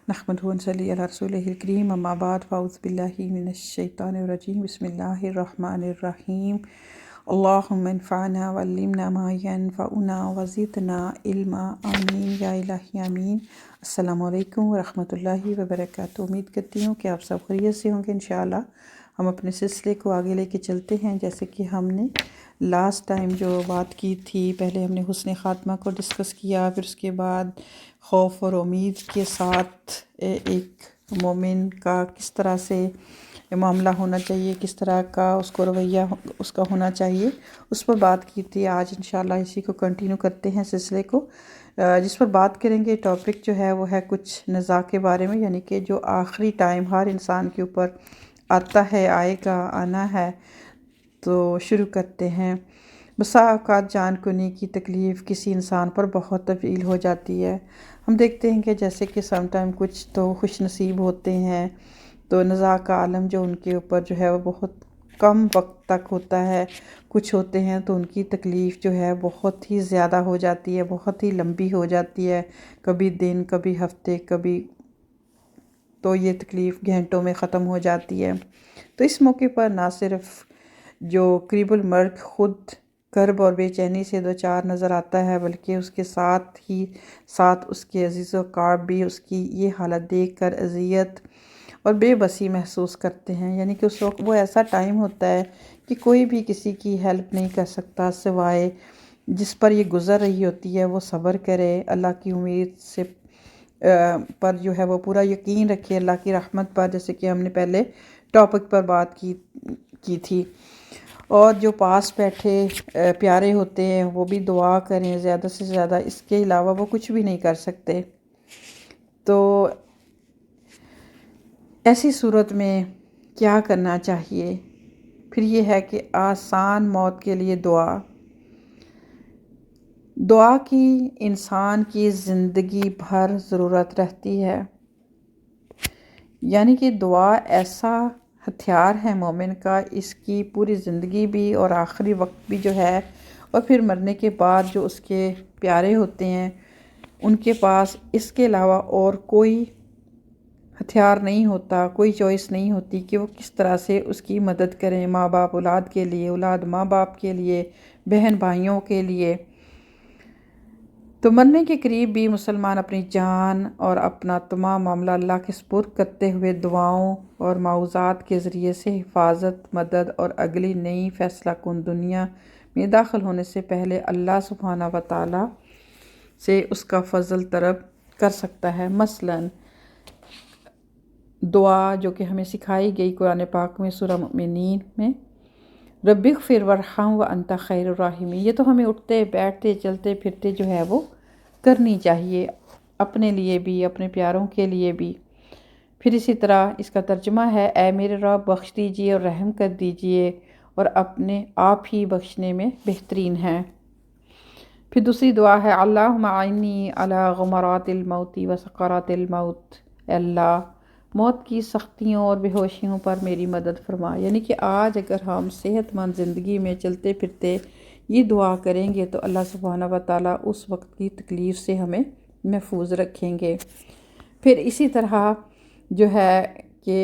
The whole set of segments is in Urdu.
نحمدہ و نصلی علی رسولہ الکریم اما بعد فاعوذ باللہ من الشیطان الرجیم بسم اللہ الرحمن الرحیم اللہم انفعنا وعلمنا ما ینفعنا وزدنا علما آمین یا الہی آمین۔ السلام علیکم ورحمۃ اللہ وبرکاتہ۔ امید کرتی ہوں کہ آپ سب خیریت سے ہوں گے انشاءاللہ۔ ہم اپنے سلسلے کو آگے لے کے چلتے ہیں، جیسے کہ ہم نے لاسٹ ٹائم جو بات کی تھی، پہلے ہم نے حسن خاتمہ کو ڈسکس کیا، پھر اس کے بعد خوف اور امید کے ساتھ ایک مومن کا کس طرح سے معاملہ ہونا چاہیے، کس طرح کا اس کو رویہ اس کا ہونا چاہیے، اس پر بات کی تھی۔ آج انشاءاللہ اسی کو کنٹینیو کرتے ہیں سلسلے کو، جس پر بات کریں گے۔ ٹاپک جو ہے وہ ہے کچھ نزاع کے بارے میں، یعنی کہ جو آخری ٹائم ہر انسان کے اوپر آتا ہے، آئے گا، آنا ہے۔ تو شروع کرتے ہیں۔ بسا اوقات جان کنی کی تکلیف کسی انسان پر بہت طویل ہو جاتی ہے۔ ہم دیکھتے ہیں کہ جیسے کہ سم ٹائم کچھ تو خوش نصیب ہوتے ہیں، تو نزاع کا عالم جو ان کے اوپر جو ہے وہ بہت کم وقت تک ہوتا ہے۔ کچھ ہوتے ہیں تو ان کی تکلیف جو ہے بہت ہی زیادہ ہو جاتی ہے، بہت ہی لمبی ہو جاتی ہے، کبھی دن، کبھی ہفتے، کبھی تو یہ تکلیف گھنٹوں میں ختم ہو جاتی ہے۔ تو اس موقع پر نہ صرف جو قریب المرگ خود کرب اور بے چینی سے دوچار نظر آتا ہے، بلکہ اس کے ساتھ ہی ساتھ اس کے عزیز و اقارب بھی اس کی یہ حالت دیکھ کر اذیت اور بے بسی محسوس کرتے ہیں۔ یعنی کہ اس وقت وہ ایسا ٹائم ہوتا ہے کہ کوئی بھی کسی کی ہیلپ نہیں کر سکتا، سوائے جس پر یہ گزر رہی ہوتی ہے وہ صبر کرے، اللہ کی امید سے پر جو ہے وہ پورا یقین رکھے، اللہ کی رحمت پر، جیسے کہ ہم نے پہلے ٹاپک پر بات کی تھی۔ اور جو پاس بیٹھے پیارے ہوتے ہیں وہ بھی دعا کریں زیادہ سے زیادہ، اس کے علاوہ وہ کچھ بھی نہیں کر سکتے۔ تو ایسی صورت میں کیا کرنا چاہیے؟ پھر یہ ہے کہ آسان موت کے لیے دعا کی انسان کی زندگی بھر ضرورت رہتی ہے۔ یعنی کہ دعا ایسا ہتھیار ہے مومن کا، اس کی پوری زندگی بھی اور آخری وقت بھی جو ہے، اور پھر مرنے کے بعد جو اس کے پیارے ہوتے ہیں ان کے پاس اس کے علاوہ اور کوئی ہتھیار نہیں ہوتا، کوئی چوائس نہیں ہوتی کہ وہ کس طرح سے اس کی مدد کریں۔ ماں باپ اولاد کے لیے، اولاد ماں باپ کے لیے، بہن بھائیوں کے لیے۔ تو مرنے کے قریب بھی مسلمان اپنی جان اور اپنا تمام معاملہ اللہ کے سپرد کرتے ہوئے دعاؤں اور معوذات کے ذریعے سے حفاظت، مدد اور اگلی نئی فیصلہ کن دنیا میں داخل ہونے سے پہلے اللہ سبحانہ و تعالیٰ سے اس کا فضل طلب کر سکتا ہے۔ مثلاً دعا جو کہ ہمیں سکھائی گئی قرآن پاک میں سورہ مومنین میں، رب اغفر وارحم وانت خیر الراحمین، یہ تو ہمیں اٹھتے بیٹھتے چلتے پھرتے جو ہے وہ کرنی چاہیے، اپنے لیے بھی، اپنے پیاروں کے لیے بھی۔ پھر اسی طرح اس کا ترجمہ ہے، اے میرے رب بخش دیجئے اور رحم کر دیجئے، اور اپنے آپ ہی بخشنے میں بہترین ہے۔ پھر دوسری دعا ہے، اللہم اعنی علی غمرات الموت و سکرات الموت، اے اللہ موت کی سختیوں اور بے ہوشیوں پر میری مدد فرما۔ یعنی کہ آج اگر ہم صحت مند زندگی میں چلتے پھرتے یہ دعا کریں گے تو اللہ سبحانہ و تعالیٰ اس وقت کی تکلیف سے ہمیں محفوظ رکھیں گے۔ پھر اسی طرح جو ہے کہ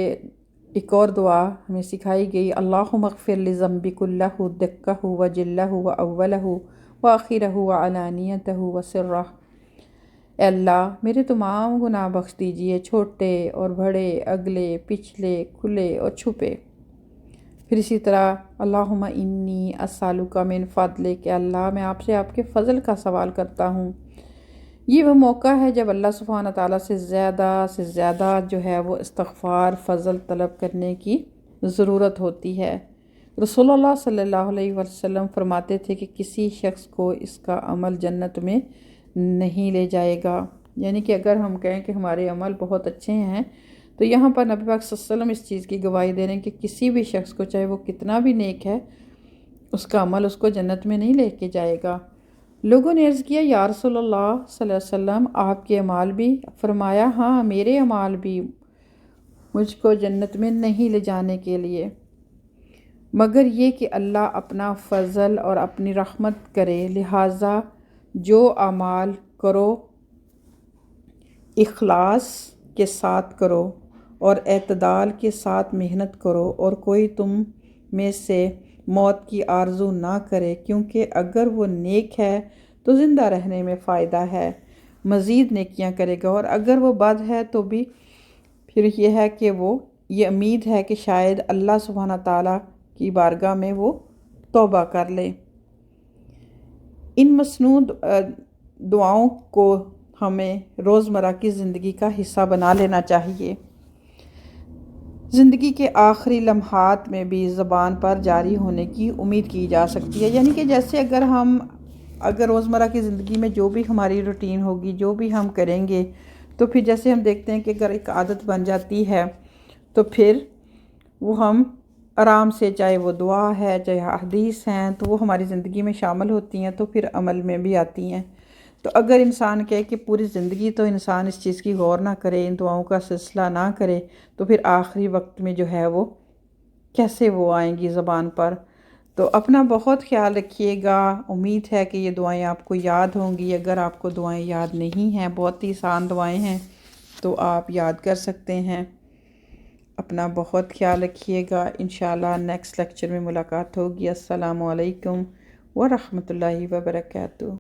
ایک اور دعا ہمیں سکھائی گئی، اللہم اغفر لذنبی کلہ دقہ و جلہ و اولہ و آخرہ و علانیتہ و سرہ، اے اللہ میرے تمام گناہ بخش دیجئے، چھوٹے اور بڑے، اگلے پچھلے، کھلے اور چھپے۔ پھر اسی طرح اللہم انی اسألک من فضلک، کہ اللہ میں آپ سے آپ کے فضل کا سوال کرتا ہوں۔ یہ وہ موقع ہے جب اللہ سبحانہ تعالیٰ سے زیادہ جو ہے وہ استغفار، فضل طلب کرنے کی ضرورت ہوتی ہے۔ رسول اللہ صلی اللہ علیہ وسلم فرماتے تھے کہ کسی شخص کو اس کا عمل جنت میں نہیں لے جائے گا۔ یعنی کہ اگر ہم کہیں کہ ہمارے عمل بہت اچھے ہیں، تو یہاں پر نبی پاک صلی اللہ علیہ وسلم اس چیز کی گواہی دے رہے ہیں کہ کسی بھی شخص کو، چاہے وہ کتنا بھی نیک ہے، اس کا عمل اس کو جنت میں نہیں لے کے جائے گا۔ لوگوں نے عرض کیا، یا رسول اللہ صلی اللہ علیہ وسلم آپ کے اعمال بھی؟ فرمایا ہاں، میرے اعمال بھی مجھ کو جنت میں نہیں لے جانے کے لیے، مگر یہ کہ اللہ اپنا فضل اور اپنی رحمت کرے، لہٰذا جو اعمال کرو اخلاص کے ساتھ کرو اور اعتدال کے ساتھ محنت کرو، اور کوئی تم میں سے موت کی آرزو نہ کرے، کیونکہ اگر وہ نیک ہے تو زندہ رہنے میں فائدہ ہے، مزید نیکیاں کرے گا، اور اگر وہ بد ہے تو بھی پھر یہ ہے کہ وہ یہ امید ہے کہ شاید اللہ سبحانہ تعالیٰ کی بارگاہ میں وہ توبہ کر لے۔ ان مسنون دعاؤں کو ہمیں روزمرہ کی زندگی کا حصہ بنا لینا چاہیے۔ زندگی کے آخری لمحات میں بھی زبان پر جاری ہونے کی امید کی جا سکتی ہے، یعنی کہ جیسے اگر روزمرہ کی زندگی میں جو بھی ہماری روٹین ہوگی، جو بھی ہم کریں گے، تو پھر جیسے ہم دیکھتے ہیں کہ اگر ایک عادت بن جاتی ہے تو پھر وہ ہم آرام سے، چاہے وہ دعا ہے چاہے حدیث ہیں، تو وہ ہماری زندگی میں شامل ہوتی ہیں، تو پھر عمل میں بھی آتی ہیں۔ تو اگر انسان کہے کہ پوری زندگی تو انسان اس چیز کی غور نہ کرے، ان دعاؤں کا سلسلہ نہ کرے، تو پھر آخری وقت میں جو ہے وہ کیسے وہ آئیں گی زبان پر؟ تو اپنا بہت خیال رکھیے گا۔ امید ہے کہ یہ دعائیں آپ کو یاد ہوں گی۔ اگر آپ کو دعائیں یاد نہیں ہیں، بہت ہی آسان دعائیں ہیں، تو آپ یاد کر سکتے ہیں۔ اپنا بہت خیال رکھیے گا۔ انشاءاللہ نیکسٹ لیکچر میں ملاقات ہوگی۔ السلام علیکم ورحمۃ اللہ وبرکاتہ۔